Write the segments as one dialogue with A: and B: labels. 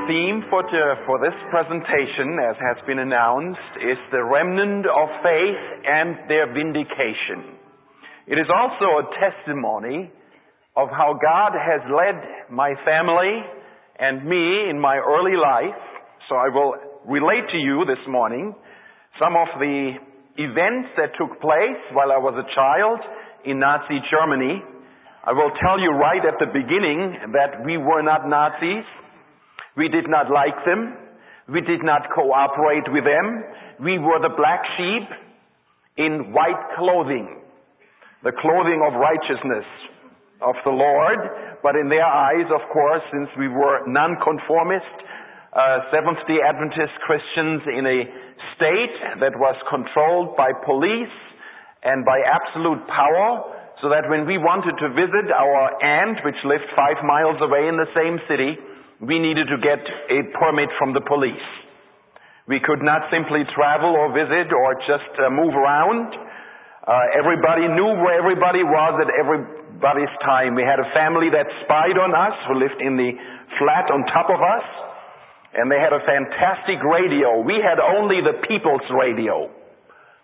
A: theme for this presentation, as has been announced, is the remnant of faith and their vindication. It is also a testimony of how God has led my family and me in my early life. So I will relate to you this morning some of the events that took place while I was a child in Nazi Germany. I will tell you right at the beginning that we were not Nazis. We did not like them. We did not cooperate with them. We were the black sheep in white clothing, the clothing of righteousness of the Lord. But in their eyes, of course, since we were nonconformist, Seventh-day Adventist Christians in a state that was controlled by police and by absolute power, so that when we wanted to visit our aunt, which lived 5 miles away in the same city, we needed to get a permit from the police. We could not simply travel or visit or just move around. Everybody knew where everybody was at everybody's time. We had a family that spied on us, who lived in the flat on top of us, and they had a fantastic radio. We had only the People's Radio.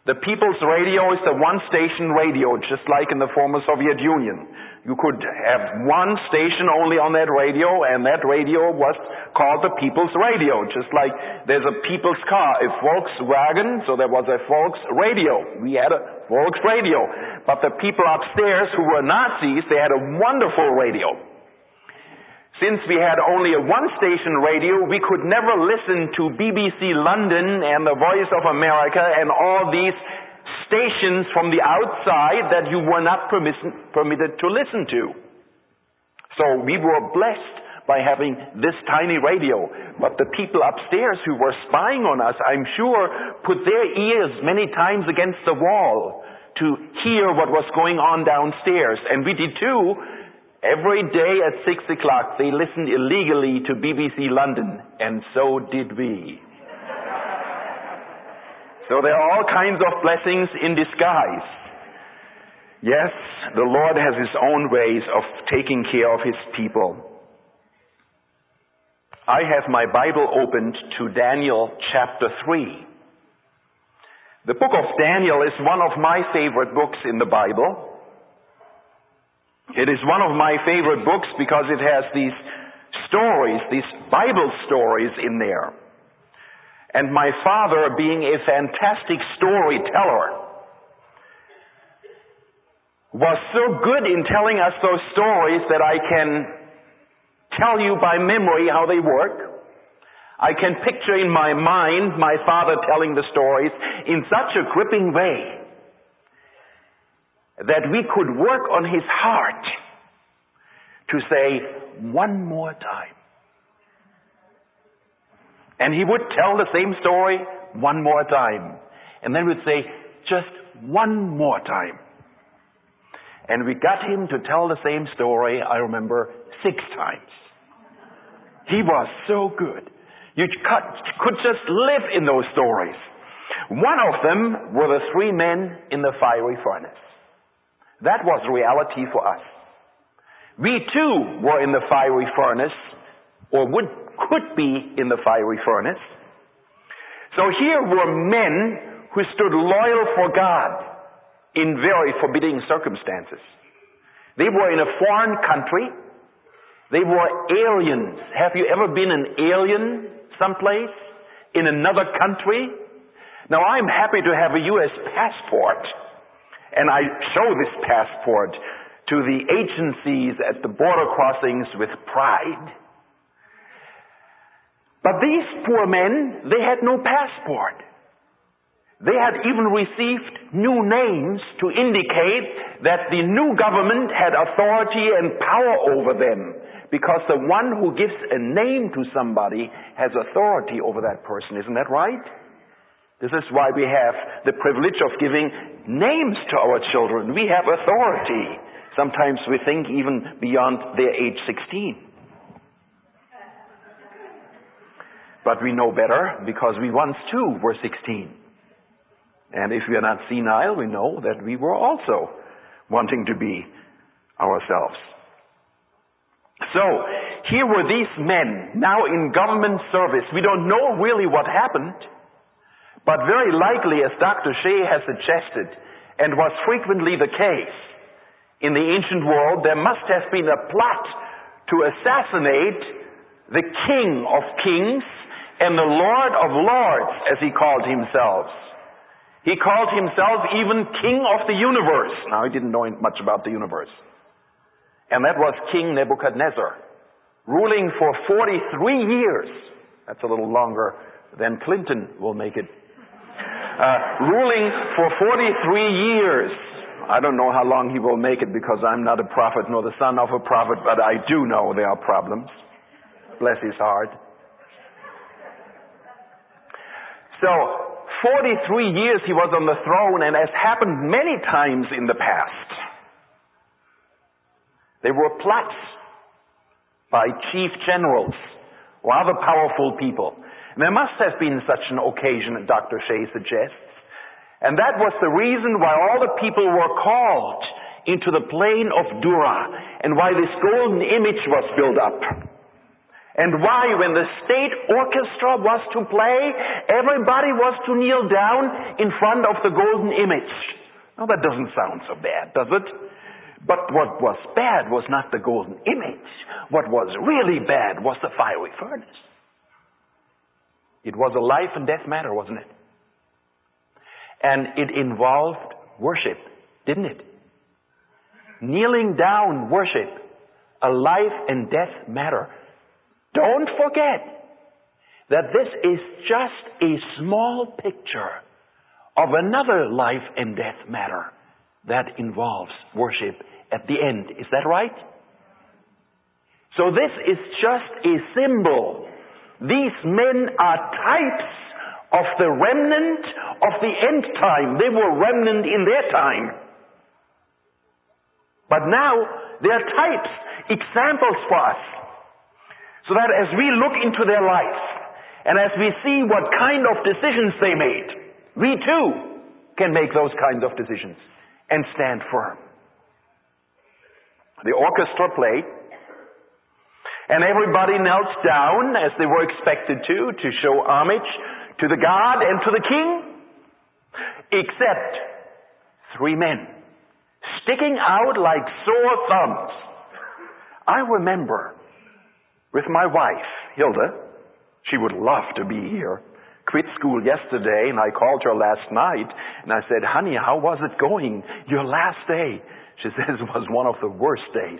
A: The People's Radio is the one-station radio, just like in the former Soviet Union. You could have one station only on that radio, and that radio was called the People's Radio, just like there's a People's Car, a Volkswagen, so there was a Volks Radio. We had a Volks Radio. But the people upstairs who were Nazis, they had a wonderful radio. Since we had only a one-station radio, we could never listen to BBC London and the Voice of America and all these stations from the outside that you were not permitted to listen to. So we were blessed by having this tiny radio. But the people upstairs who were spying on us, I'm sure, put their ears many times against the wall to hear what was going on downstairs. And we did too. Every day at 6 o'clock, they listened illegally to BBC London, and so did we. So there are all kinds of blessings in disguise. Yes, the Lord has His own ways of taking care of His people. I have my Bible opened to Daniel chapter 3. The book of Daniel is one of my favorite books in the Bible. It is one of my favorite books because it has these stories, these Bible stories in there. And my father, being a fantastic storyteller, was so good in telling us those stories that I can tell you by memory how they work. I can picture in my mind my father telling the stories in such a gripping way that we could work on his heart to say, one more time. And he would tell the same story one more time. And then we'd say, just one more time. And we got him to tell the same story, I remember, 6 times. He was so good. You could just live in those stories. One of them were the 3 men in the fiery furnace. That was reality for us. We too were in the fiery furnace, or could be in the fiery furnace. So here were men who stood loyal for God in very forbidding circumstances. They were in a foreign country. They were aliens. Have you ever been an alien someplace in another country? Now I'm happy to have a U.S. passport. And I show this passport to the agencies at the border crossings with pride. But these poor men, they had no passport. They had even received new names to indicate that the new government had authority and power over them, because the one who gives a name to somebody has authority over that person. Isn't that right? This is why we have the privilege of giving names to our children. We have authority. Sometimes we think even beyond their age 16. But we know better because we once too were 16. And if we are not senile, we know that we were also wanting to be ourselves. So, here were these men now in government service. We don't know really what happened, but very likely, as Dr. Shea has suggested, and was frequently the case in the ancient world, there must have been a plot to assassinate the King of Kings and the Lord of Lords, as he called himself. He called himself even King of the universe. Now, he didn't know much about the universe. And that was King Nebuchadnezzar, ruling for 43 years. That's a little longer than Clinton will make it. Ruling for 43 years. I don't know how long he will make it because I'm not a prophet nor the son of a prophet, but I do know there are problems. Bless his heart. So, 43 years he was on the throne, and as happened many times in the past, there were plots by chief generals or other powerful people. And there must have been such an occasion, Dr. Shea suggests. And that was the reason why all the people were called into the plain of Dura, and why this golden image was built up. And why, when the state orchestra was to play, everybody was to kneel down in front of the golden image. Now that doesn't sound so bad, does it? But what was bad was not the golden image. What was really bad was the fiery furnace. It was a life and death matter, wasn't it? And it involved worship, didn't it? Kneeling down worship, a life and death matter. Don't forget that this is just a small picture of another life and death matter that involves worship at the end. Is that right? So this is just a symbol. These men are types of the remnant of the end time. They were remnant in their time. But now they are types, examples for us. So that as we look into their lives, and as we see what kind of decisions they made, we too can make those kinds of decisions and stand firm. The orchestra played, and everybody knelt down as they were expected to show homage to the God and to the King, except 3 men sticking out like sore thumbs. I remember with my wife, Hilda, she would love to be here, quit school yesterday, and I called her last night, and I said, honey, how was it going, your last day? She says it was one of the worst days.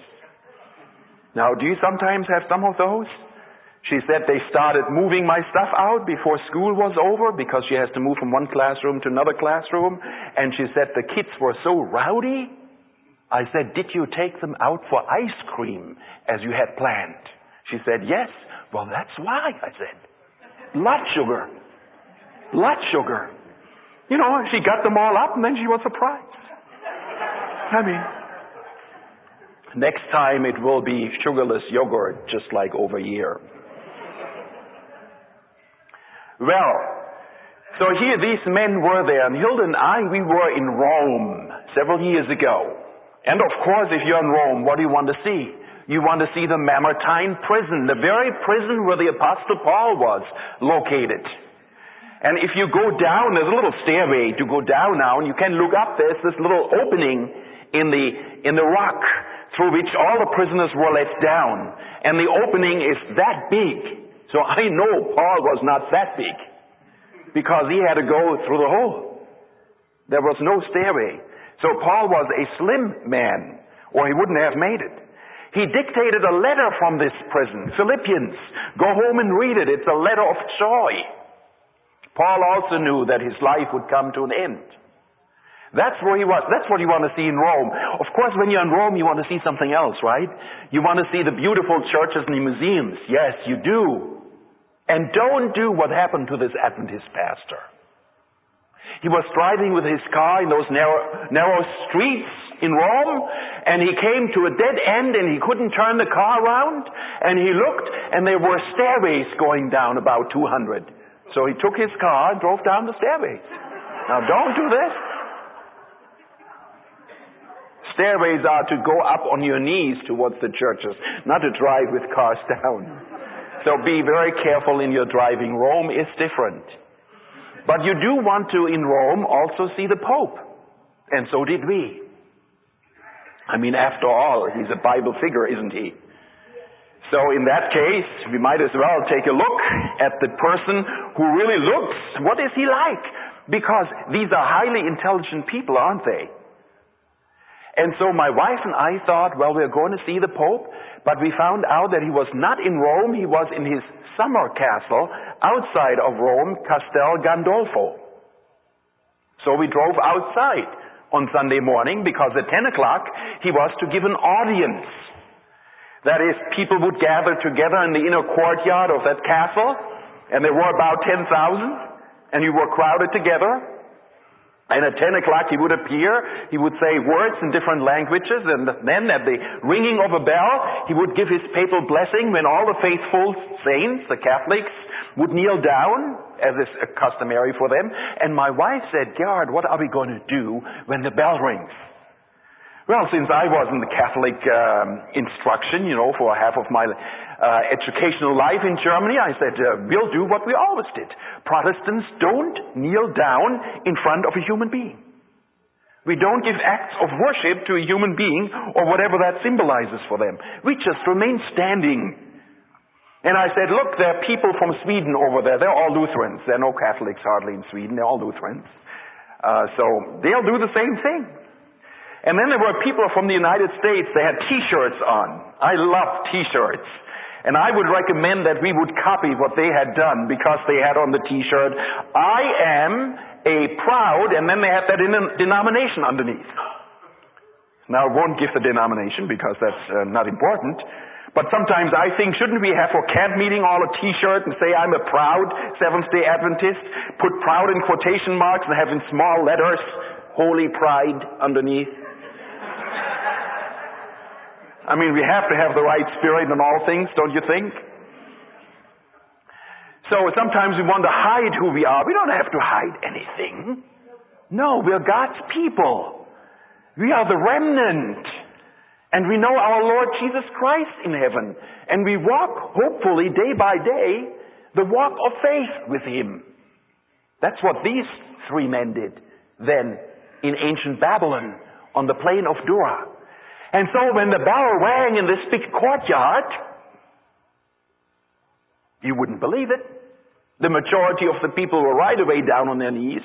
A: Now, do you sometimes have some of those? She said they started moving my stuff out before school was over because she has to move from one classroom to another classroom. And she said the kids were so rowdy. I said, did you take them out for ice cream as you had planned? She said, yes. Well, that's why, I said. Blood sugar. Blood sugar. You know, she got them all up and then she was surprised. I mean, next time it will be sugarless yogurt, just like over here. Well, so here these men were there, and Hilda and I, we were in Rome several years ago. And of course, if you're in Rome, what do you want to see? You want to see the Mamertine prison, the very prison where the Apostle Paul was located. And if you go down, there's a little stairway to go down now, and you can look up, there's this little opening in the rock through which all the prisoners were let down. And the opening is that big. So I know Paul was not that big because he had to go through the hole. There was no stairway. So Paul was a slim man, or he wouldn't have made it. He dictated a letter from this prison, Philippians. Go home and read it. It's a letter of joy. Paul also knew that his life would come to an end. That's where he was. That's what you want to see in Rome. Of course, when you're in Rome, you want to see something else, right? You want to see the beautiful churches and the museums. Yes, you do. And don't do what happened to this Adventist pastor. He was driving with his car in those narrow streets in Rome, and he came to a dead end, and he couldn't turn the car around, and he looked, and there were stairways going down about 200. So he took his car and drove down the stairways. Now, don't do this. Stairways are to go up on your knees towards the churches, not to drive with cars down. So be very careful in your driving. Rome is different. But you do want to, in Rome, also see the Pope. And so did we. I mean, after all, he's a Bible figure, isn't he? So in that case, we might as well take a look at the person who really looks. What is he like? Because these are highly intelligent people, aren't they? And so my wife and I thought, well, we're going to see the Pope, but we found out that he was not in Rome. He was in his summer castle outside of Rome, Castel Gandolfo. So we drove outside on Sunday morning because at 10 o'clock he was to give an audience. That is, people would gather together in the inner courtyard of that castle, and there were about 10,000, and you were crowded together. And at 10 o'clock he would appear, he would say words in different languages, and then at the ringing of a bell, he would give his papal blessing when all the faithful saints, the Catholics, would kneel down, as is customary for them. And my wife said, Gehard, what are we going to do when the bell rings? Well, since I was in the Catholic instruction, for half of my educational life in Germany, I said, we'll do what we always did. Protestants don't kneel down in front of a human being. We don't give acts of worship to a human being or whatever that symbolizes for them. We just remain standing. And I said, look, there are people from Sweden over there. They're all Lutherans. There are no Catholics hardly in Sweden. They're all Lutherans. So they'll do the same thing. And then there were people from the United States. They had T-shirts on. I love T-shirts. And I would recommend that we would copy what they had done, because they had on the T-shirt, I am a proud, and then they had that denomination underneath. Now, I won't give the denomination because that's not important. But sometimes I think, shouldn't we have for camp meeting all a T-shirt and say, I'm a proud Seventh-day Adventist, put proud in quotation marks and have in small letters, Holy Pride underneath? I mean, we have to have the right spirit in all things, don't you think? So sometimes we want to hide who we are. We don't have to hide anything. No, we're God's people. We are the remnant. And we know our Lord Jesus Christ in heaven. And we walk, hopefully, day by day, the walk of faith with Him. That's what these three men did then in ancient Babylon on the plain of Dura. And so when the bell rang in this big courtyard, you wouldn't believe it. The majority of the people were right away down on their knees.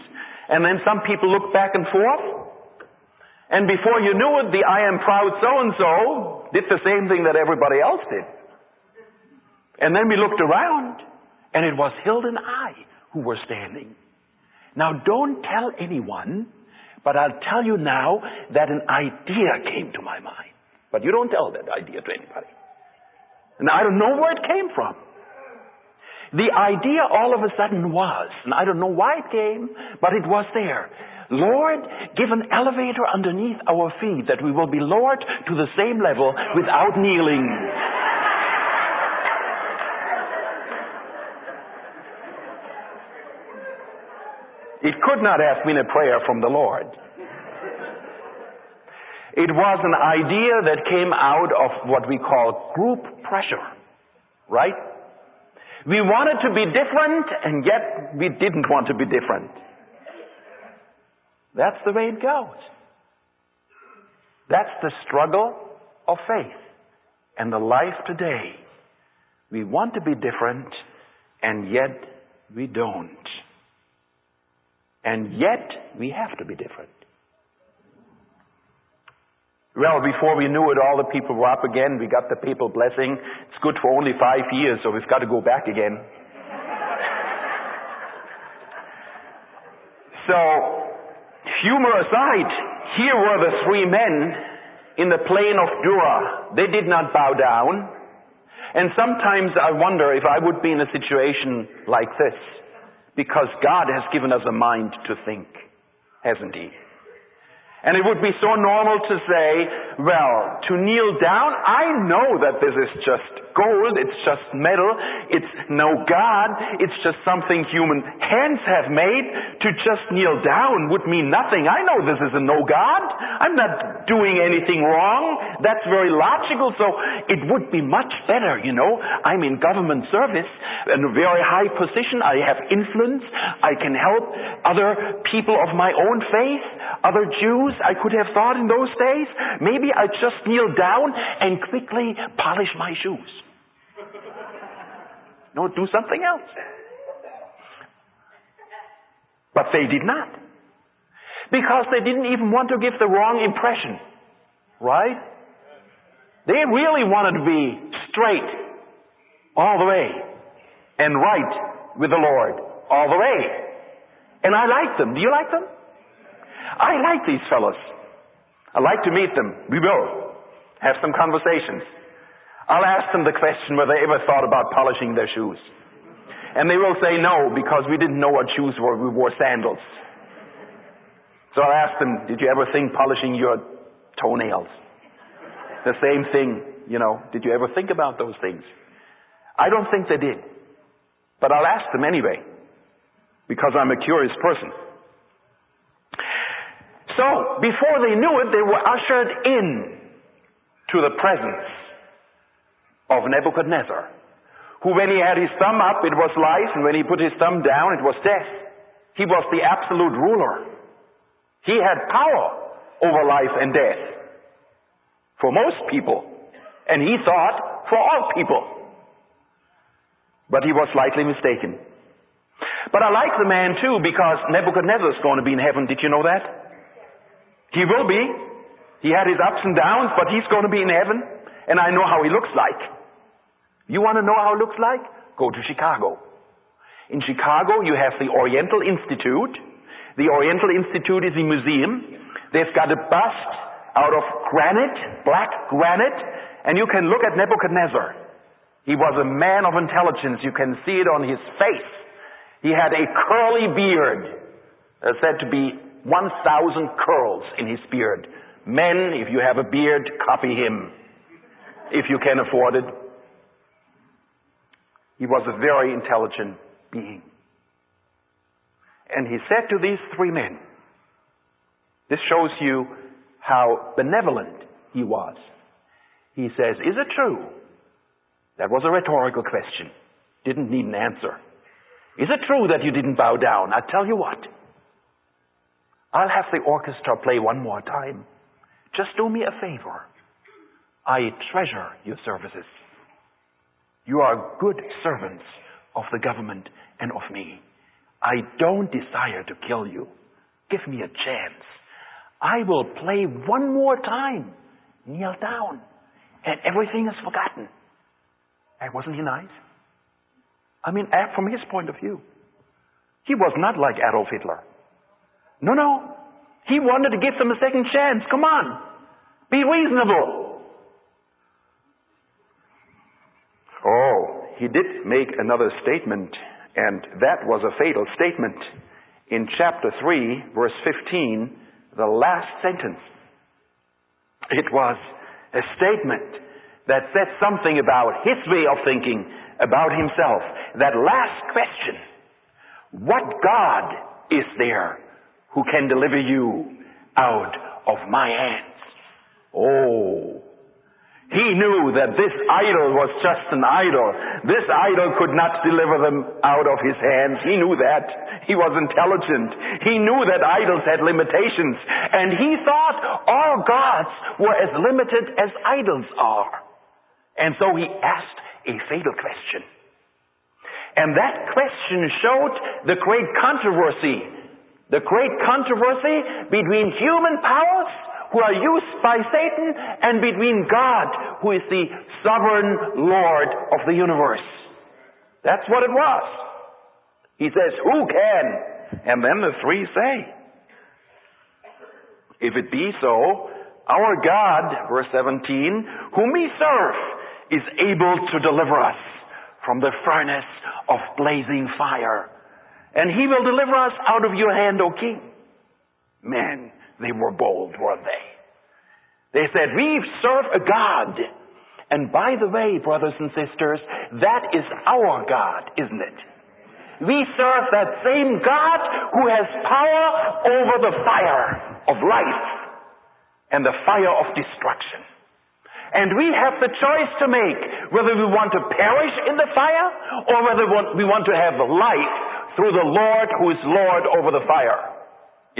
A: And then some people looked back and forth. And before you knew it, the I am proud so-and-so did the same thing that everybody else did. And then we looked around, and it was Hilda and I who were standing. Now don't tell anyone, but I'll tell you now that an idea came to my mind. But you don't tell that idea to anybody. And I don't know where it came from. The idea all of a sudden was, and I don't know why it came, but it was there. Lord, give an elevator underneath our feet that we will be lowered to the same level without kneeling. It could not have been a prayer from the Lord. It was an idea that came out of what we call group pressure, right? We wanted to be different, and yet we didn't want to be different. That's the way it goes. That's the struggle of faith and the life today. We want to be different, and yet we don't. And yet we have to be different. Well, before we knew it, all the people were up again. We got the papal blessing. It's good for only 5 years, so we've got to go back again. So, humor aside, here were the three men in the plain of Dura. They did not bow down. And sometimes I wonder if I would be in a situation like this, because God has given us a mind to think, hasn't He? And it would be so normal to say, well, to kneel down, I know that this is just gold, it's just metal, it's no God, it's just something human hands have made. To just kneel down would mean nothing. I know this is a no God. I'm not doing anything wrong. That's very logical, so it would be much better, I'm in government service, in a very high position, I have influence, I can help other people of my own faith, other Jews, I could have thought in those days. Maybe I just kneel down and quickly polish my shoes. No, do something else. But they did not. Because they didn't even want to give the wrong impression. Right? They really wanted to be straight all the way and right with the Lord all the way. And I like them. Do you like them? I like these fellows. I like to meet them. We will have some conversations. I'll ask them the question whether they ever thought about polishing their shoes. And they will say no, because we didn't know what shoes were. We wore sandals. So I'll ask them, did you ever think polishing your toenails? The same thing, did you ever think about those things? I don't think they did. But I'll ask them anyway, because I'm a curious person. So, before they knew it, they were ushered in to the presence of Nebuchadnezzar, who when he had his thumb up, it was life, and when he put his thumb down, it was death. He was the absolute ruler. He had power over life and death for most people, and he thought for all people. But he was slightly mistaken. But I like the man too, because Nebuchadnezzar is going to be in heaven. Did you know that? He will be. He had his ups and downs, but he's going to be in heaven, and I know how he looks like. You want to know how he looks like? Go to Chicago. In Chicago, you have the Oriental Institute. The Oriental Institute is a museum. They've got a bust out of granite, black granite, and you can look at Nebuchadnezzar. He was a man of intelligence. You can see it on his face. He had a curly beard. There's said to be 1,000 curls in his beard. Men, if you have a beard, copy him, if you can afford it. He was a very intelligent being. And he said to these three men, this shows you how benevolent he was. He says, is it true? That was a rhetorical question. Didn't need an answer. Is it true that you didn't bow down? I'll tell you what. I'll have the orchestra play one more time. Just do me a favor. I treasure your services. You are good servants of the government and of me. I don't desire to kill you. Give me a chance. I will play one more time. Kneel down. And everything is forgotten. And wasn't he nice? I mean, from his point of view. He was not like Adolf Hitler. No. He wanted to give them a second chance. Come on. Be reasonable. Oh, he did make another statement, and that was a fatal statement. In chapter 3, verse 15, the last sentence. It was a statement that said something about his way of thinking, about himself. That last question, what God is there who can deliver you out of my hands? Oh, he knew that this idol was just an idol. This idol could not deliver them out of his hands. He knew that. He was intelligent. He knew that idols had limitations. And he thought all gods were as limited as idols are. And so he asked a fatal question. And that question showed the great controversy. The great controversy between human powers who are used by Satan and between God, who is the sovereign Lord of the universe. That's what it was. He says, who can? And then the three say, if it be so, our God, verse 17, whom we serve, is able to deliver us from the furnace of blazing fire. And he will deliver us out of your hand, O king. Man, They were bold, weren't they? They said, we serve a God. And by the way, brothers and sisters, that is our God, isn't it? We serve that same God who has power over the fire of life and the fire of destruction. And we have the choice to make whether we want to perish in the fire or whether we want to have life through the Lord who is Lord over the fire.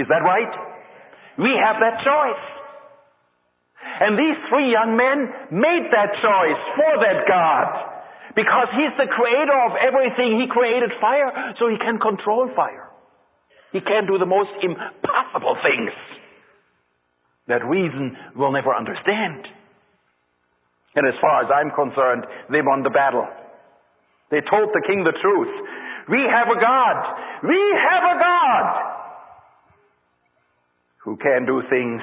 A: Is that right? We have that choice. And these three young men made that choice for that God because He's the creator of everything. He created fire, so He can control fire. He can do the most impossible things that reason will never understand. And as far as I'm concerned, they won the battle. They told the king the truth. We have a God. We have a God who can do things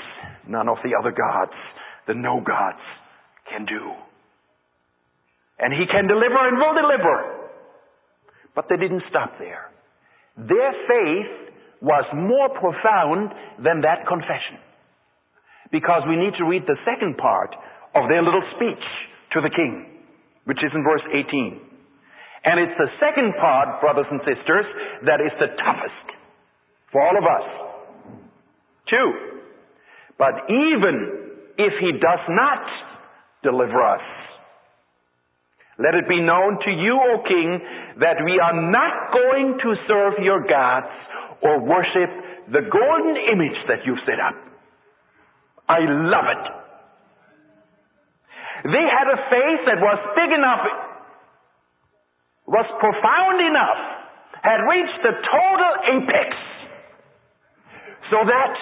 A: none of the other gods, the no gods, can do. And He can deliver and will deliver. But they didn't stop there. Their faith was more profound than that confession. Because we need to read the second part of their little speech to the king, which is in verse 18. And it's the second part, brothers and sisters, that is the toughest for all of us. 2. But even if He does not deliver us, let it be known to you, O king, that we are not going to serve your gods or worship the golden image that you've set up. I love it. They had a faith that was big enough, was profound enough, had reached the total apex, so that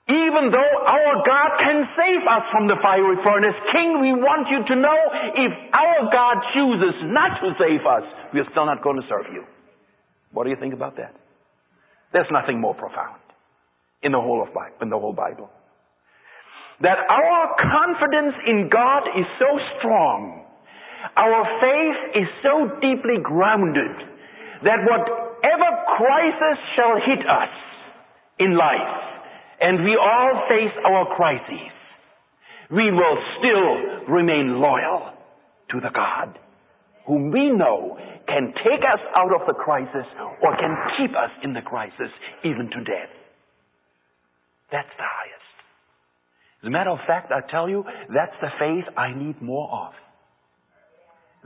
A: even though our God can save us from the fiery furnace, King, we want you to know, if our God chooses not to save us, we are still not going to serve you. What do you think about that? There's nothing more profound in the whole Bible. That our confidence in God is so strong, our faith is so deeply grounded, that whatever crisis shall hit us in life, and we all face our crises, we will still remain loyal to the God whom we know can take us out of the crisis or can keep us in the crisis even to death. That's the highest. As a matter of fact, I tell you, that's the faith I need more of.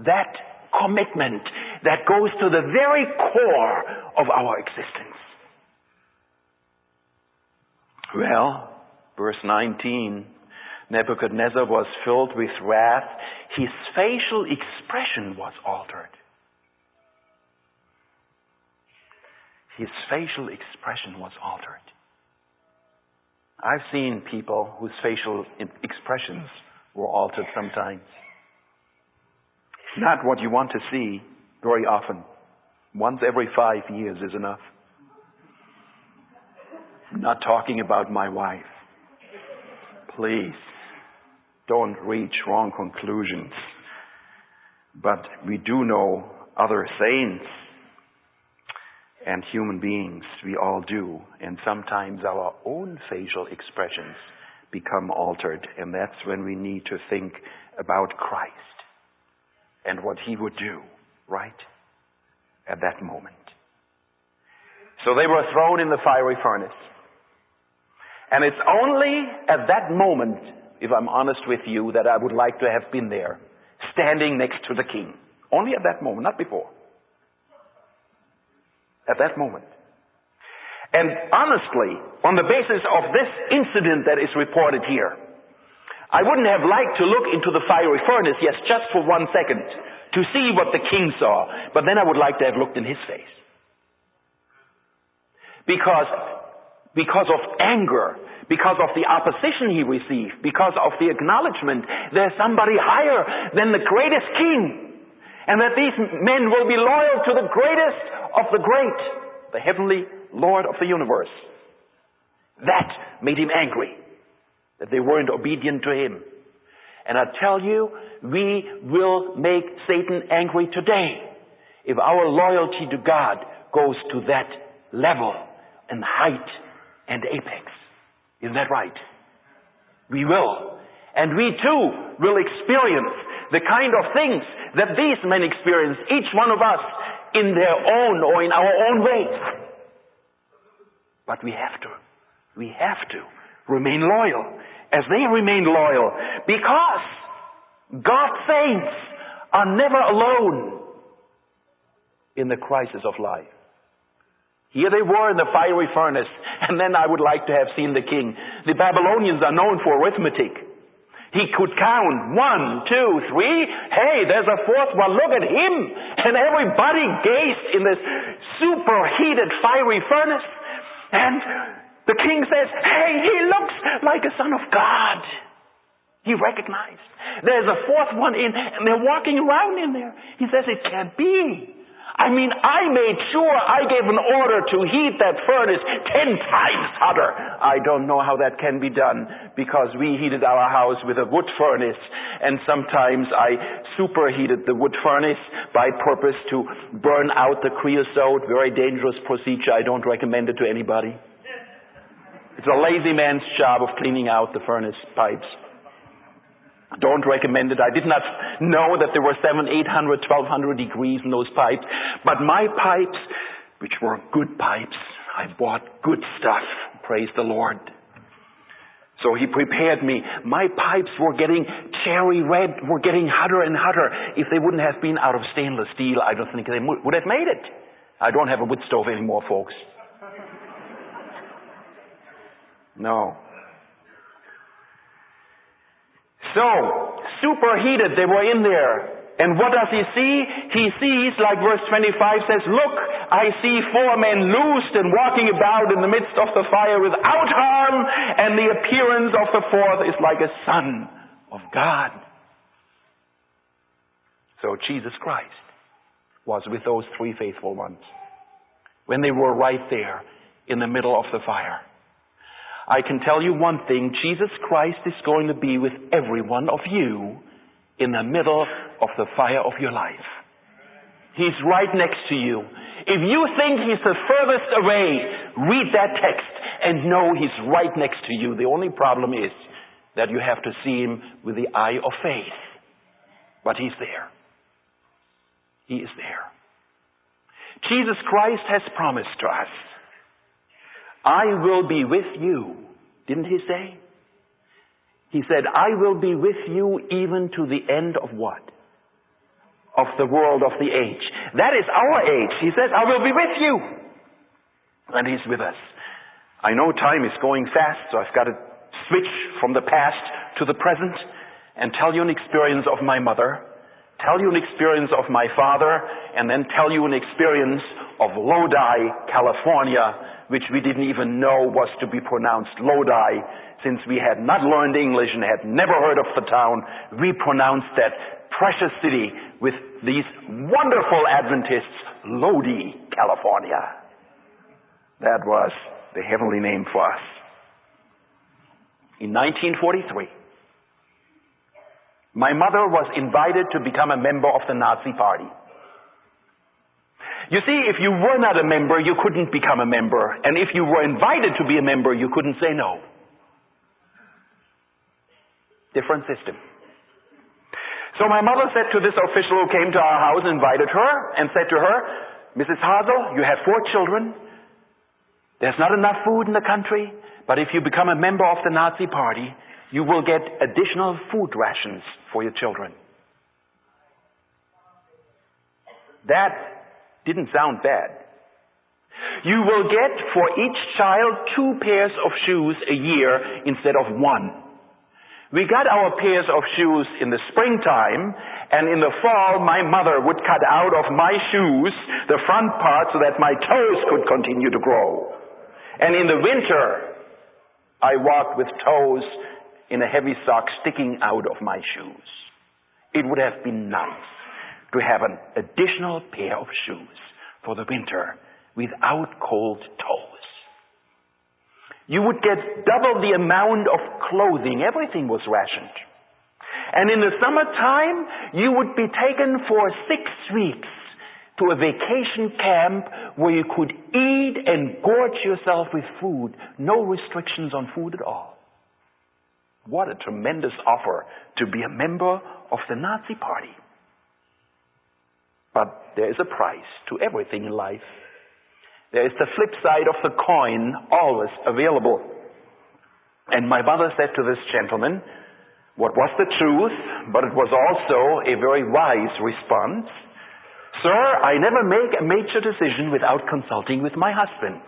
A: That commitment that goes to the very core of our existence. Well, verse 19, Nebuchadnezzar was filled with wrath. His facial expression was altered. His facial expression was altered. I've seen people whose facial expressions were altered sometimes. Not what you want to see very often. Once every 5 years is enough. I'm not talking about my wife. Please, don't reach wrong conclusions. But we do know other saints and human beings. We all do. And sometimes our own facial expressions become altered. And that's when we need to think about Christ and what He would do, right? At that moment. So they were thrown in the fiery furnace. And it's only at that moment, if I'm honest with you, that I would like to have been there, standing next to the king. Only at that moment, not before. At that moment. And honestly, on the basis of this incident that is reported here, I wouldn't have liked to look into the fiery furnace, yes, just for 1 second, to see what the king saw. But then I would like to have looked in his face. Because of anger, because of the opposition he received, because of the acknowledgement there's somebody higher than the greatest king, and that these men will be loyal to the greatest of the great, the heavenly Lord of the universe. That made him angry, that they weren't obedient to him. And I tell you, we will make Satan angry today if our loyalty to God goes to that level and height and apex. Isn't that right? We will. And we too will experience the kind of things that these men experience, each one of us in their own or in our own ways. But we have to remain loyal as they remain loyal, because God's saints are never alone in the crisis of life. Here they were in the fiery furnace, and then I would like to have seen the king. The Babylonians are known for arithmetic. He could count 1, 2, 3. Hey, there's a fourth one. Look at him. And everybody gazed in this superheated fiery furnace. And the king says, hey, he looks like a son of God. He recognized. There's a fourth one in, and they're walking around in there. He says, it can't be. I mean, I made sure I gave an order to heat that furnace 10 times hotter. I don't know how that can be done, because we heated our house with a wood furnace, and sometimes I superheated the wood furnace by purpose to burn out the creosote. Very dangerous procedure. I don't recommend it to anybody. It's a lazy man's job of cleaning out the furnace pipes. Don't recommend it. I did not know that there were 700, 800, 1200 degrees in those pipes. But my pipes, which were good pipes, I bought good stuff. Praise the Lord. So he prepared me. My pipes were getting cherry red, were getting hotter and hotter. If they wouldn't have been out of stainless steel, I don't think they would have made it. I don't have a wood stove anymore, folks. No. So, superheated, they were in there. And what does he see? He sees, like verse 25 says, look, I see 4 men loosed and walking about in the midst of the fire without harm, and the appearance of the fourth is like a son of God. So Jesus Christ was with those 3 faithful ones when they were right there in the middle of the fire. I can tell you one thing, Jesus Christ is going to be with every one of you in the middle of the fire of your life. He's right next to you. If you think he's the furthest away, read that text and know he's right next to you. The only problem is that you have to see him with the eye of faith. But he's there. He is there. Jesus Christ has promised to us, I will be with you. Didn't he say? He said, I will be with you even to the end of what? Of the world, of the age. That is our age. He says, I will be with you. And he's with us. I know time is going fast, so I've got to switch from the past to the present and tell you an experience of my mother, tell you an experience of my father, and then tell you an experience of Lodi, California, which we didn't even know was to be pronounced Lodi, since we had not learned English and had never heard of the town. We pronounced that precious city with these wonderful Adventists, Lodi, California. That was the heavenly name for us. In 1943, my mother was invited to become a member of the Nazi Party. You see, if you were not a member, you couldn't become a member. And if you were invited to be a member, you couldn't say no. Different system. So my mother said to this official who came to our house, invited her, and said to her, Mrs. Hasel, you have 4 children. There's not enough food in the country, but if you become a member of the Nazi Party, you will get additional food rations for your children. That didn't sound bad. You will get for each child 2 pairs of shoes a year instead of 1. We got our pairs of shoes in the springtime, and in the fall my mother would cut out of my shoes the front part so that my toes could continue to grow. And in the winter, I walked with toes in a heavy sock sticking out of my shoes. It would have been nice to have an additional pair of shoes for the winter without cold toes. You would get double the amount of clothing. Everything was rationed. And in the summertime, you would be taken for 6 weeks to a vacation camp where you could eat and gorge yourself with food. No restrictions on food at all. What a tremendous offer to be a member of the Nazi Party. But there is a price to everything in life. There is the flip side of the coin always available. And my mother said to this gentleman, what was the truth, but it was also a very wise response. Sir, I never make a major decision without consulting with my husband.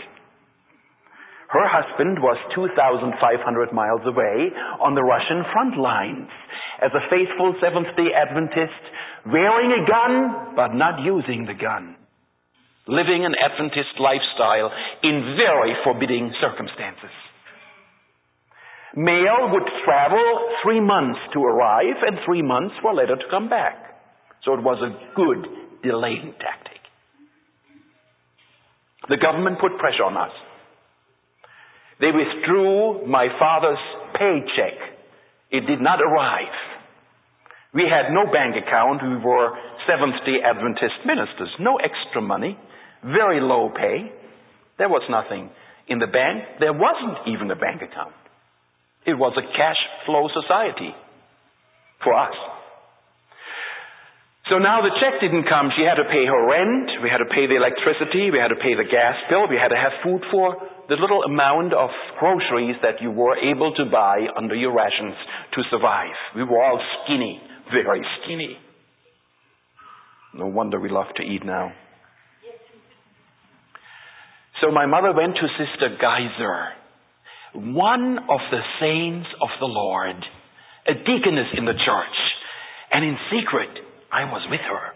A: Her husband was 2,500 miles away on the Russian front lines as a faithful Seventh-day Adventist, wearing a gun but not using the gun, living an Adventist lifestyle in very forbidding circumstances. Mail would travel 3 months to arrive and 3 months for later to come back. So it was a good delaying tactic. The government put pressure on us. They withdrew my father's paycheck. It did not arrive. We had no bank account. We were Seventh-day Adventist ministers. No extra money. Very low pay. There was nothing in the bank. There wasn't even a bank account. It was a cash flow society for us. So now the check didn't come. She had to pay her rent. We had to pay the electricity. We had to pay the gas bill. We had to have food for the little amount of groceries that you were able to buy under your rations to survive. We were all skinny, very skinny. No wonder we love to eat now. So my mother went to Sister Geiser, one of the saints of the Lord, a deaconess in the church, and in secret, I was with her.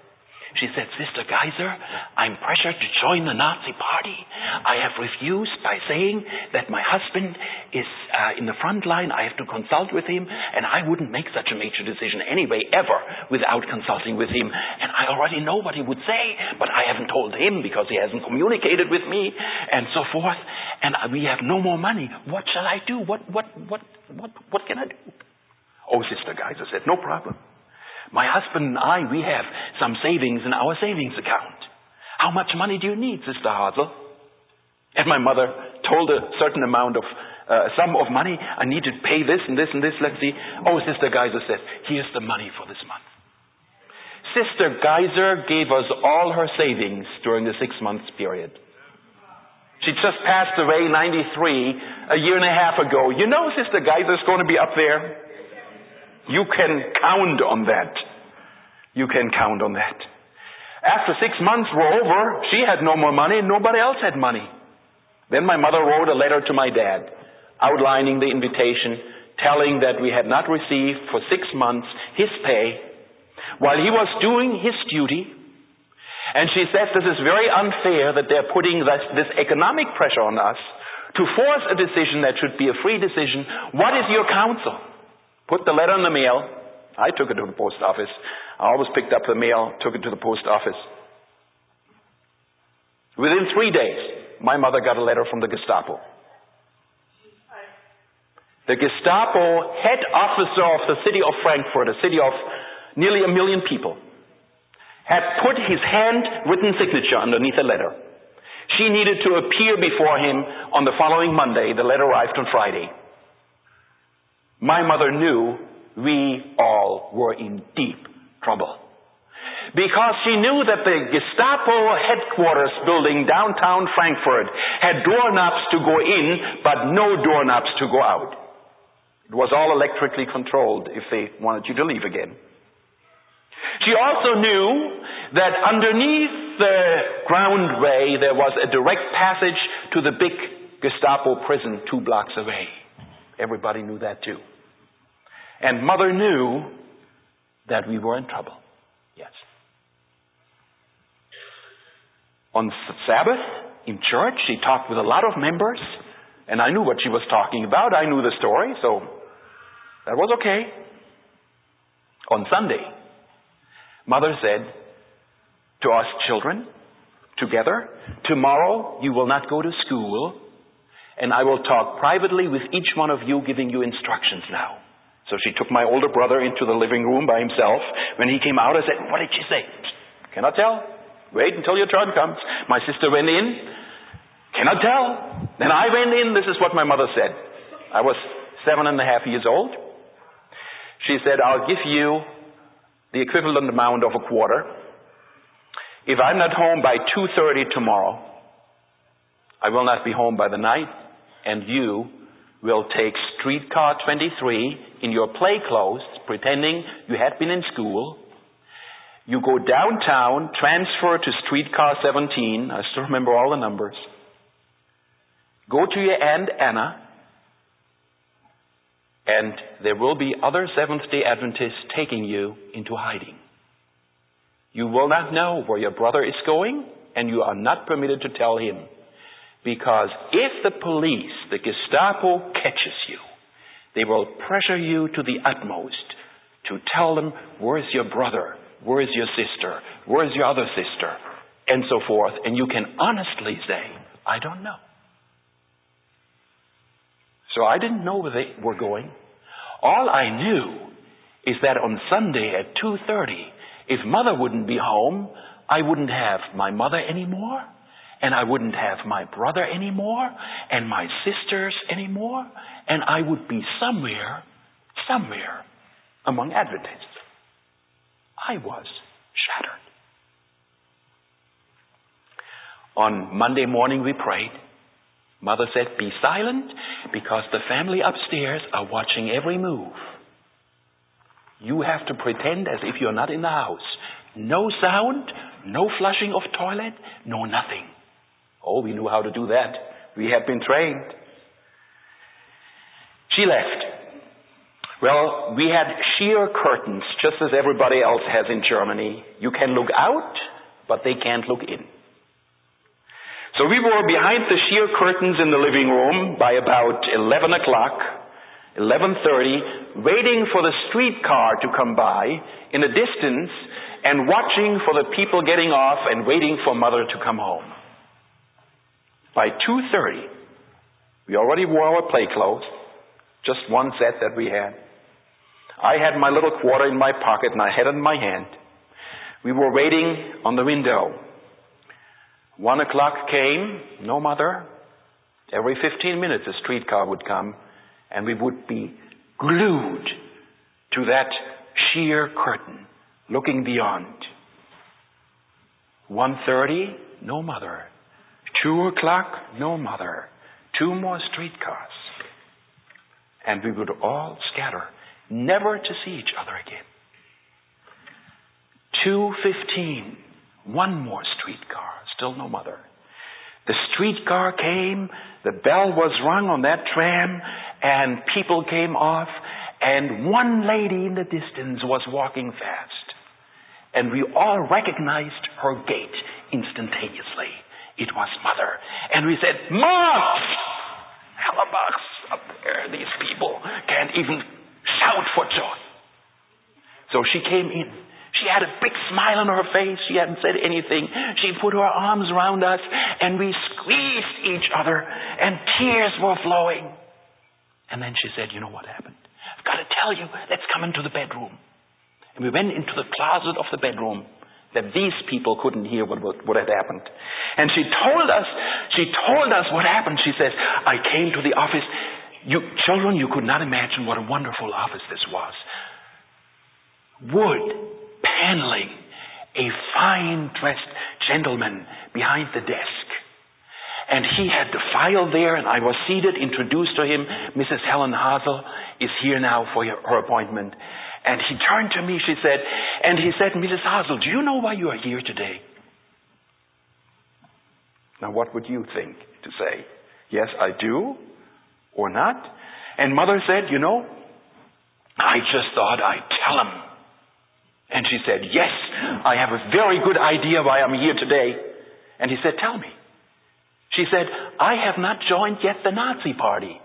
A: She said, Sister Geiser, I'm pressured to join the Nazi Party. I have refused by saying that my husband is in the front line. I have to consult with him, and I wouldn't make such a major decision anyway, ever, without consulting with him. And I already know what he would say, but I haven't told him because he hasn't communicated with me, and so forth. And we have no more money. What shall I do? What can I do? Oh, Sister Geiser said, no problem. My husband and I, we have some savings in our savings account. How much money do you need, Sister Hasel? And my mother told a certain amount of sum of money. I need to pay this and this and this. Let's see. Oh, Sister Geiser says, here's the money for this month. Sister Geiser gave us all her savings during the 6 months period. She just passed away, 93, a year and a half ago. You know Sister Geiser's going to be up there. You can count on that. You can count on that. After 6 months were over, she had no more money, and nobody else had money. Then my mother wrote a letter to my dad, outlining the invitation, telling that we had not received for 6 months his pay, while he was doing his duty. And she said, this is very unfair that they're putting this economic pressure on us to force a decision that should be a free decision. What is your counsel? Put the letter in the mail. I took it to the post office. I always picked up the mail, took it to the post office. Within 3 days, my mother got a letter from the Gestapo. The Gestapo head officer of the city of Frankfurt, a city of nearly 1 million people, had put his handwritten signature underneath the letter. She needed to appear before him on the following Monday. The letter arrived on Friday. My mother knew we all were in deep trouble. Because she knew that the Gestapo headquarters building downtown Frankfurt had doorknobs to go in, but no doorknobs to go out. It was all electrically controlled if they wanted you to leave again. She also knew that underneath the groundway there was a direct passage to the big Gestapo prison 2 blocks away. Everybody knew that too. And Mother knew that we were in trouble. Yes. On Sabbath, in church, she talked with a lot of members, and I knew what she was talking about. I knew the story, so that was okay. On Sunday, Mother said to us children, together, tomorrow you will not go to school, and I will talk privately with each one of you, giving you instructions now. So she took my older brother into the living room by himself. When he came out, I said, what did she say? Cannot tell. Wait until your turn comes. My sister went in. Cannot tell. Then I went in. This is what my mother said. I was 7.5 years old. She said, I'll give you the equivalent amount of a quarter. If I'm not home by 2:30 tomorrow, I will not be home by the night, and you will take streetcar 23 in your play clothes, pretending you had been in school. You go downtown, transfer to streetcar 17. I still remember all the numbers. Go to your Aunt Anna, and there will be other Seventh-day Adventists taking you into hiding. You will not know where your brother is going, and you are not permitted to tell him. Because if the police, the Gestapo, catches you, they will pressure you to the utmost to tell them, where's your brother? Where's your sister? Where's your other sister? And so forth. And you can honestly say, I don't know. So I didn't know where they were going. All I knew is that on Sunday at 2:30, if Mother wouldn't be home, I wouldn't have my mother anymore, and I wouldn't have my brother anymore, and my sisters anymore, and I would be somewhere among Adventists. I was shattered. On Monday morning we prayed. Mother said, be silent, because the family upstairs are watching every move. You have to pretend as if you're not in the house. No sound, no flushing of toilet, no nothing. Oh, we knew how to do that. We had been trained. She left. Well, we had sheer curtains, just as everybody else has in Germany. You can look out, but they can't look in. So we were behind the sheer curtains in the living room by about 11 o'clock, 11:30, waiting for the streetcar to come by in the distance and watching for the people getting off and waiting for Mother to come home. By 2:30, we already wore our play clothes, just one set that we had. I had my little quarter in my pocket and I had it in my hand. We were waiting on the window. 1 o'clock came, no Mother. Every 15 minutes a streetcar would come, and we would be glued to that sheer curtain, looking beyond. 1:30, no Mother. 2 o'clock, no Mother. 2 more streetcars. And we would all scatter, never to see each other again. 2:15, 1 more streetcar. Still no Mother. The streetcar came, the bell was rung on that tram, and people came off, and one lady in the distance was walking fast. And we all recognized her gait instantaneously. It was Mother. And we said, Mom! Hellebucks up there, these people can't even shout for joy. So she came in. She had a big smile on her face. She hadn't said anything. She put her arms around us, and we squeezed each other, and tears were flowing. And then she said, you know what happened? I've got to tell you, let's come into the bedroom. And we went into the closet of the bedroom that these people couldn't hear what had happened. And she told us what happened. She says, I came to the office. You children, you could not imagine what a wonderful office this was. Wood, paneling, a fine-dressed gentleman behind the desk. And he had the file there, and I was seated, introduced to him. Mrs. Helen Hasel is here now for her appointment. And he turned to me, he said, Mrs. Hasel, do you know why you are here today? Now, what would you think to say? Yes, I do, or not? And Mother said, I just thought I'd tell him. And she said, yes, I have a very good idea why I'm here today. And he said, tell me. She said, I have not joined yet the Nazi party.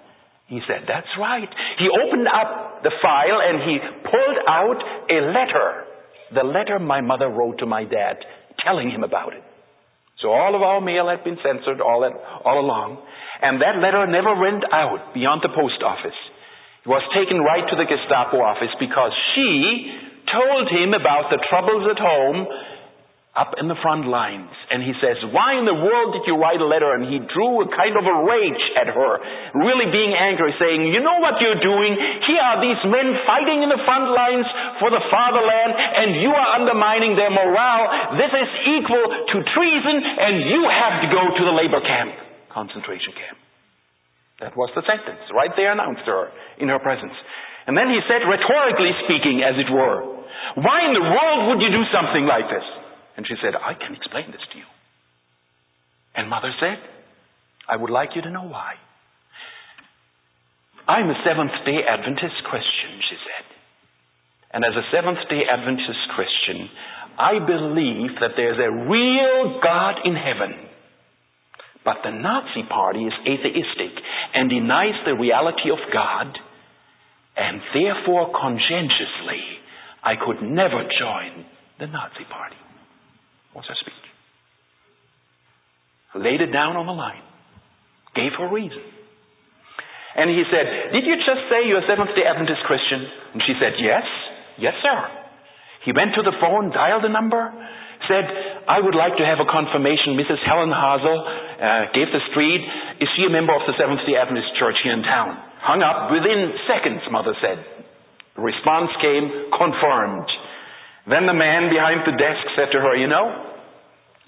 A: He said, that's right. He opened up the file and he pulled out a letter. The letter my mother wrote to my dad, telling him about it. So all of our mail had been censored all along. And that letter never went out beyond the post office. It was taken right to the Gestapo office because she told him about the troubles at home up in the front lines. And he says, why in the world did you write a letter? And he drew a kind of a rage at her, really being angry, saying, you know what you're doing? Here are these men fighting in the front lines for the fatherland, and you are undermining their morale. This is equal to treason, and you have to go to the labor camp, concentration camp. That was the sentence, right there announced to her in her presence. And then he said, rhetorically speaking, as it were, why in the world would you do something like this? And she said, I can explain this to you. And Mother said, I would like you to know why. I'm a Seventh-day Adventist Christian, she said. And as a Seventh-day Adventist Christian, I believe that there's a real God in heaven. But the Nazi Party is atheistic and denies the reality of God, and therefore conscientiously I could never join the Nazi Party. Was her speech. Laid it down on the line. Gave her reason. And he said, did you just say you're a Seventh-day Adventist Christian? And she said, yes. Yes, sir. He went to the phone, dialed the number, said, I would like to have a confirmation. Mrs. Helen Hasel gave the street. Is she a member of the Seventh-day Adventist Church here in town? Hung up within seconds, Mother said. The response came, confirmed. Then the man behind the desk said to her, you know,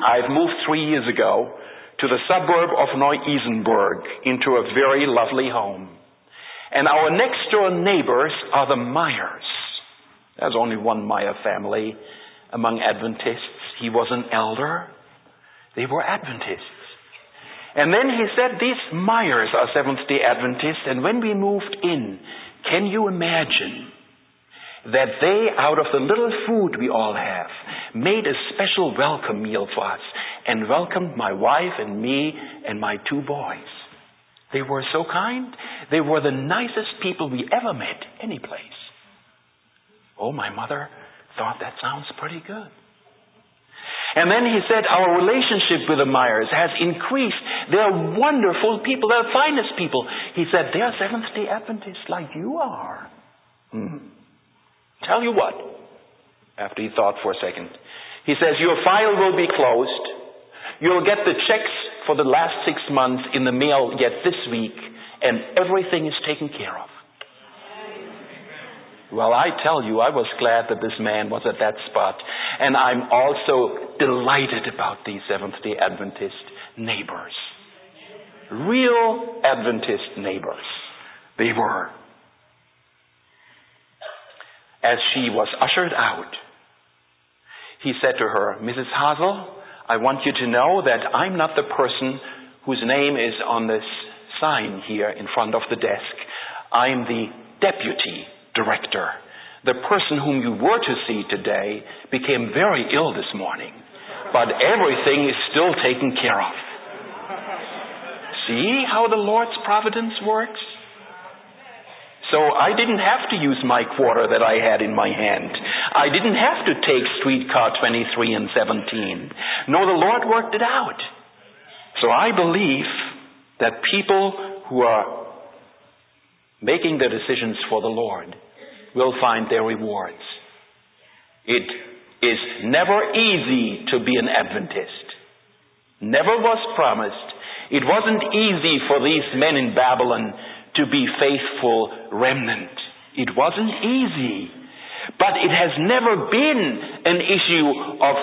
A: I've moved 3 years ago to the suburb of Neu-Isenburg into a very lovely home. And our next door neighbors are the Myers. There's only one Meyer family among Adventists. He was an elder. They were Adventists. And then he said, these Myers are Seventh-day Adventists, and when we moved in, can you imagine that they, out of the little food we all have, made a special welcome meal for us and welcomed my wife and me and my 2 boys. They were so kind. They were the nicest people we ever met any place. Oh, my mother thought that sounds pretty good. And then he said, our relationship with the Myers has increased. They're wonderful people. They're the finest people. He said, they're Seventh-day Adventists like you are. Tell you what, after he thought for a second, he says, your file will be closed. You'll get the checks for the last 6 months in the mail yet this week, and everything is taken care of. Well, I tell you, I was glad that this man was at that spot, and I'm also delighted about these Seventh-day Adventist neighbors. Real Adventist neighbors. They were. As she was ushered out, he said to her, Mrs. Hasel, I want you to know that I'm not the person whose name is on this sign here in front of the desk. I'm the deputy director. The person whom you were to see today became very ill this morning, but everything is still taken care of. See how the Lord's providence works? So I didn't have to use my quarter that I had in my hand. I didn't have to take streetcar 23 and 17. No, the Lord worked it out. So I believe that people who are making their decisions for the Lord will find their rewards. It is never easy to be an Adventist. Never was promised. It wasn't easy for these men in Babylon to be faithful remnant. It wasn't easy. But it has never been an issue of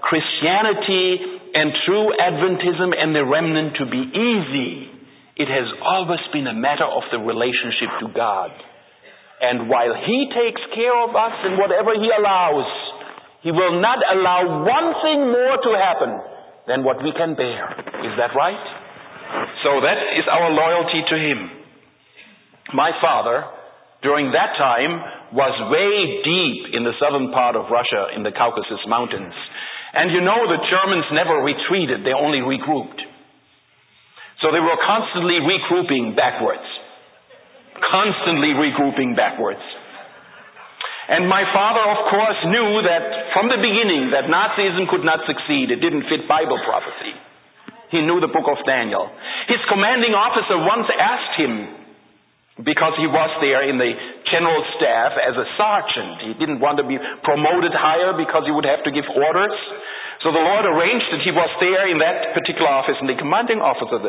A: Christianity and true Adventism and the remnant to be easy. It has always been a matter of the relationship to God. And while He takes care of us in whatever He allows, He will not allow one thing more to happen than what we can bear. Is that right? So that is our loyalty to Him. My father, during that time, was way deep in the southern part of Russia in the Caucasus Mountains. And you know, the Germans never retreated, they only regrouped. So they were constantly regrouping backwards. Constantly regrouping backwards. And my father, of course, knew that from the beginning that Nazism could not succeed. It didn't fit Bible prophecy. He knew the book of Daniel. His commanding officer once asked him, because he was there in the general staff as a sergeant. He didn't want to be promoted higher because he would have to give orders. So the Lord arranged that he was there in that particular office, and the commanding officer,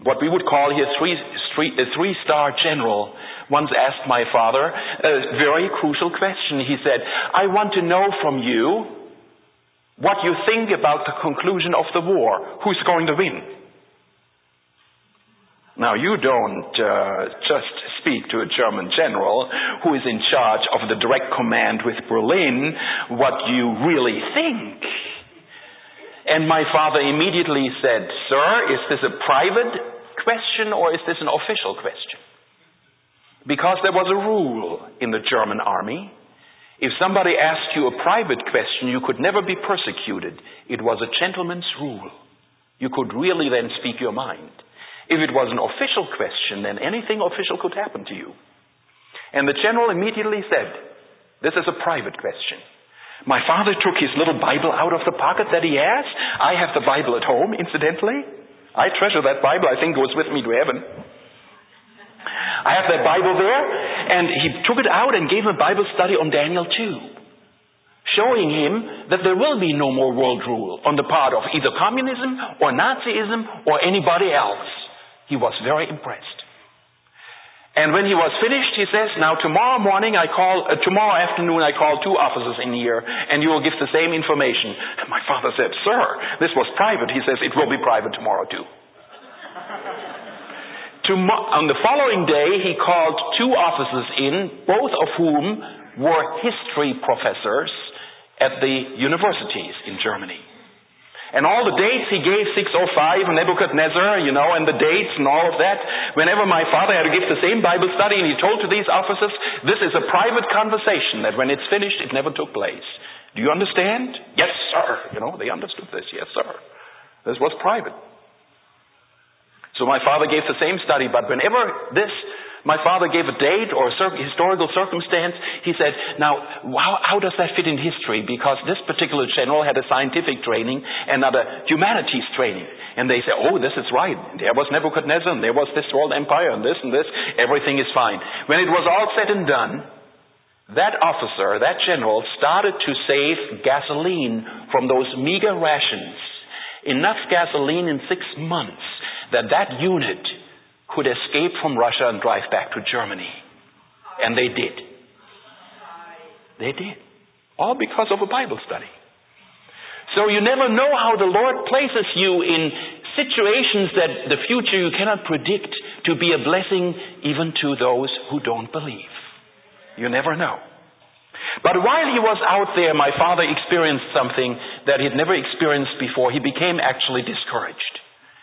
A: what we would call here a three-star general, once asked my father a very crucial question. He said, I want to know from you what you think about the conclusion of the war. Who's going to win? Now, you don't just speak to a German general who is in charge of the direct command with Berlin what you really think. And my father immediately said, Sir, is this a private question or is this an official question? Because there was a rule in the German army. If somebody asked you a private question, you could never be persecuted. It was a gentleman's rule. You could really then speak your mind. If it was an official question, then anything official could happen to you. And the general immediately said, this is a private question. My father took his little Bible out of the pocket that he has. I have the Bible at home, incidentally. I treasure that Bible. I think it goes with me to heaven. I have that Bible there, and he took it out and gave a Bible study on Daniel 2, showing him that there will be no more world rule on the part of either communism or Nazism or anybody else. He was very impressed. And when he was finished, he says, now tomorrow afternoon I call 2 officers in here, and you will give the same information. And my father said, Sir, this was private. He says, it will be private tomorrow too. On the following day, he called 2 officers in, both of whom were history professors at the universities in Germany. And all the dates he gave, 605, Nebuchadnezzar, and the dates and all of that. Whenever my father had to give the same Bible study, and he told to these officers, this is a private conversation, that when it's finished, it never took place. Do you understand? Yes, sir. They understood this. Yes, sir. This was private. So my father gave the same study, but whenever my father gave a date or a historical circumstance, he said, now, how does that fit in history? Because this particular general had a scientific training and not a humanities training. And they say, oh, this is right. There was Nebuchadnezzar, and there was this world empire, and this, everything is fine. When it was all said and done, that officer, that general, started to save gasoline from those meager rations. Enough gasoline in 6 months that unit could escape from Russia and drive back to Germany. And they did. They did. All because of a Bible study. So you never know how the Lord places you in situations that the future you cannot predict to be a blessing even to those who don't believe. You never know. But while he was out there, my father experienced something that he had never experienced before. He became actually discouraged.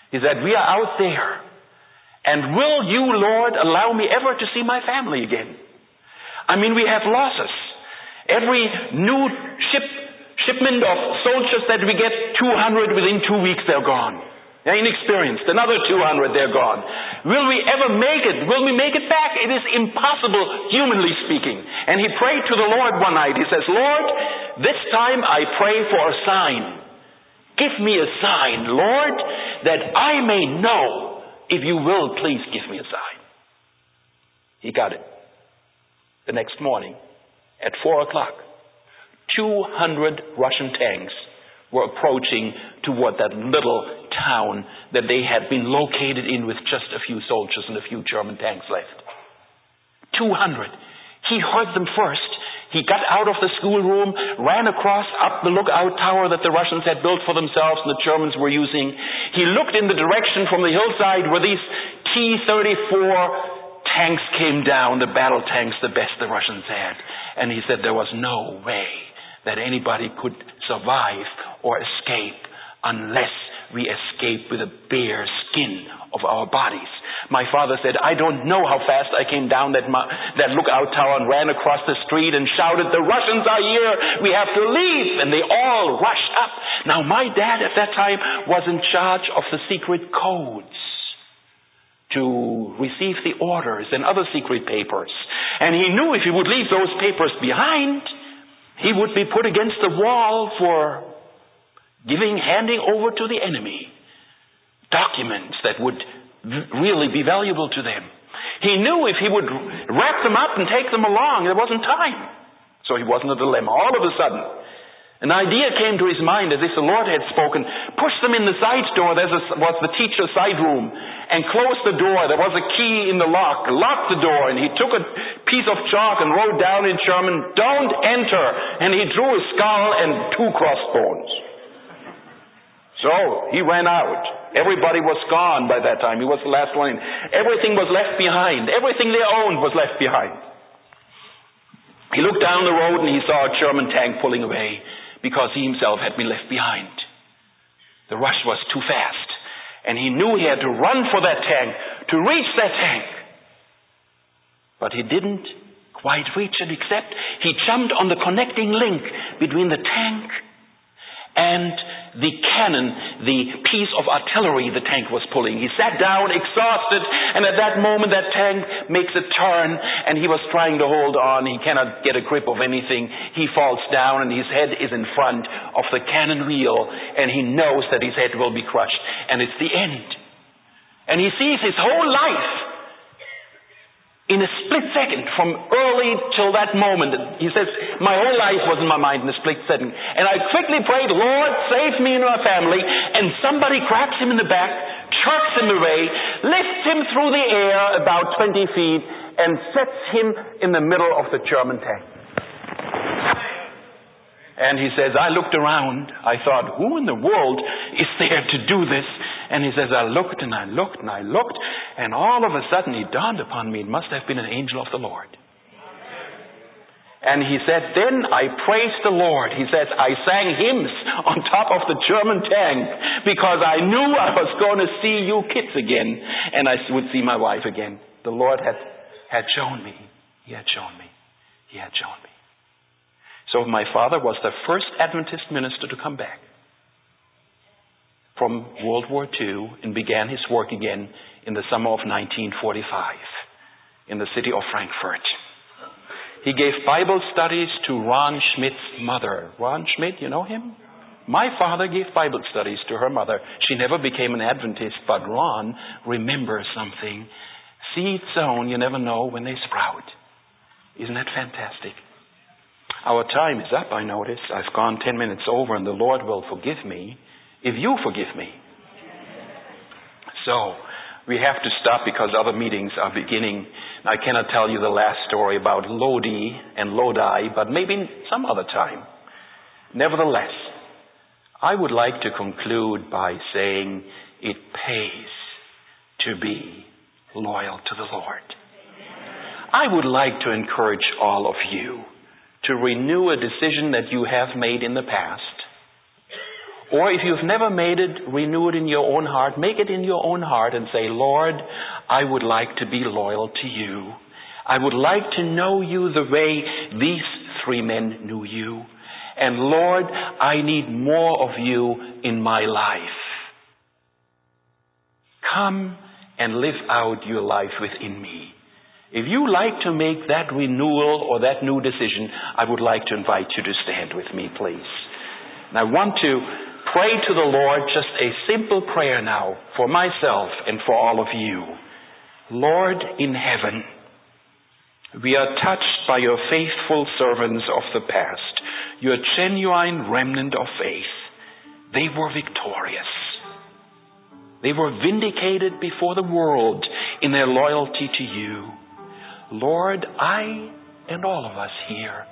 A: He said, we are out there. And will you, Lord, allow me ever to see my family again? I mean, we have losses. Every new shipment of soldiers that we get, 200 within 2 weeks, they're gone. They're inexperienced. Another 200, they're gone. Will we ever make it? Will we make it back? It is impossible, humanly speaking. And he prayed to the Lord one night. He says, Lord, this time I pray for a sign. Give me a sign, Lord, that I may know. If you will, please give me a sign. He got it. The next morning, at 4 o'clock, 200 Russian tanks were approaching toward that little town that they had been located in with just a few soldiers and a few German tanks left. 200. He heard them first. He got out of the schoolroom, ran across up the lookout tower that the Russians had built for themselves and the Germans were using. He looked in the direction from the hillside where these T-34 tanks came down, the battle tanks, the best the Russians had. And he said there was no way that anybody could survive or escape unless we escape with a bare skin of our bodies. My father said, I don't know how fast I came down that lookout tower and ran across the street and shouted, the Russians are here, we have to leave. And they all rushed up. Now my dad at that time was in charge of the secret codes to receive the orders and other secret papers. And he knew if he would leave those papers behind, he would be put against the wall for handing over to the enemy documents that would really be valuable to them. He knew if he would wrap them up and take them along, there wasn't time. So he was in a dilemma. All of a sudden, An idea came to his mind as if the Lord had spoken. Push them in the side door. There was the teacher's side room. And close the door. There was a key in the lock. Lock the door. And he took a piece of chalk and wrote down in German, "Don't enter." And he drew a skull and 2 crossbones. So he ran out. Everybody was gone by that time. He was the last one in. Everything was left behind. Everything they owned was left behind. He looked down the road and he saw a German tank pulling away, because he himself had been left behind. The rush was too fast, and he knew he had to run for that tank, to reach that tank. But he didn't quite reach it, except he jumped on the connecting link between the tank and the cannon, the piece of artillery the tank was pulling. He sat down, exhausted, and at that moment that tank makes a turn, and he was trying to hold on. He cannot get a grip of anything. He falls down, and his head is in front of the cannon wheel, and he knows that his head will be crushed, and it's the end. And he sees his whole life in a split second, from early till that moment. He says, my whole life was in my mind in a split second. And I quickly prayed, "Lord, save me and my family." And somebody grabs him in the back, jerks him away, lifts him through the air about 20 feet, and sets him in the middle of the German tank. And he says, I looked around. I thought, who in the world is there to do this? And he says, I looked and I looked and I looked, and all of a sudden it dawned upon me, it must have been an angel of the Lord. And he said, then I praised the Lord. He says, I sang hymns on top of the German tank because I knew I was going to see you kids again, and I would see my wife again. The Lord had shown me. He had shown me. He had shown me. So my father was the first Adventist minister to come back from World War II and began his work again in the summer of 1945 in the city of Frankfurt. He gave Bible studies to Ron Schmidt's mother. Ron Schmidt, you know him? My father gave Bible studies to her mother. She never became an Adventist, but Ron remembers something. Seed sown, you never know when they sprout. Isn't that fantastic? Our time is up, I notice. I've gone 10 minutes over, and the Lord will forgive me if you forgive me. So, we have to stop because other meetings are beginning. I cannot tell you the last story about Lodi and Lodi, but maybe some other time. Nevertheless, I would like to conclude by saying it pays to be loyal to the Lord. I would like to encourage all of you to renew a decision that you have made in the past. Or if you've never made it, renew it in your own heart. Make it in your own heart and say, Lord, I would like to be loyal to you. I would like to know you the way these 3 men knew you. And Lord, I need more of you in my life. Come and live out your life within me. If you like to make that renewal or that new decision, I would like to invite you to stand with me, please. And I want to pray to the Lord just a simple prayer now for myself and for all of you. Lord in heaven, we are touched by your faithful servants of the past, your genuine remnant of faith. They were victorious. They were vindicated before the world in their loyalty to you. Lord, I and all of us here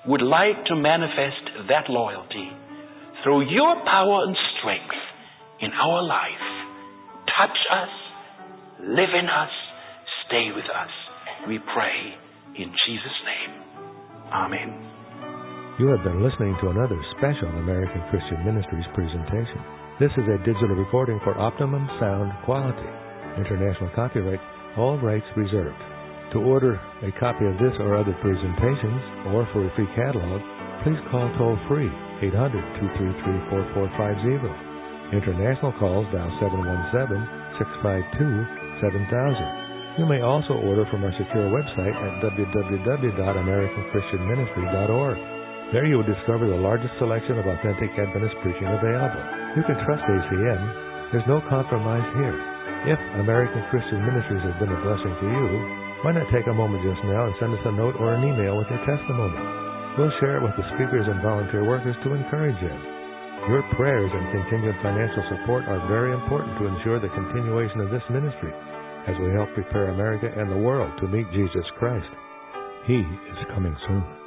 A: would like to manifest that loyalty through your power and strength in our life. Touch us, live in us, stay with us. We pray in Jesus' name. Amen.
B: You have been listening to another special American Christian Ministries presentation. This is a digital recording for optimum sound quality. International copyright, all rights reserved. To order a copy of this or other presentations, or for a free catalog, please call toll-free 800-233-4450. International calls dial 717-652-7000. You may also order from our secure website at www.americanchristianministry.org. There you will discover the largest selection of authentic Adventist preaching available. You can trust ACM. There's no compromise here. If American Christian Ministries has been a blessing to you, why not take a moment just now and send us a note or an email with your testimony? We'll share it with the speakers and volunteer workers to encourage them. Your prayers and continued financial support are very important to ensure the continuation of this ministry as we help prepare America and the world to meet Jesus Christ. He is coming soon.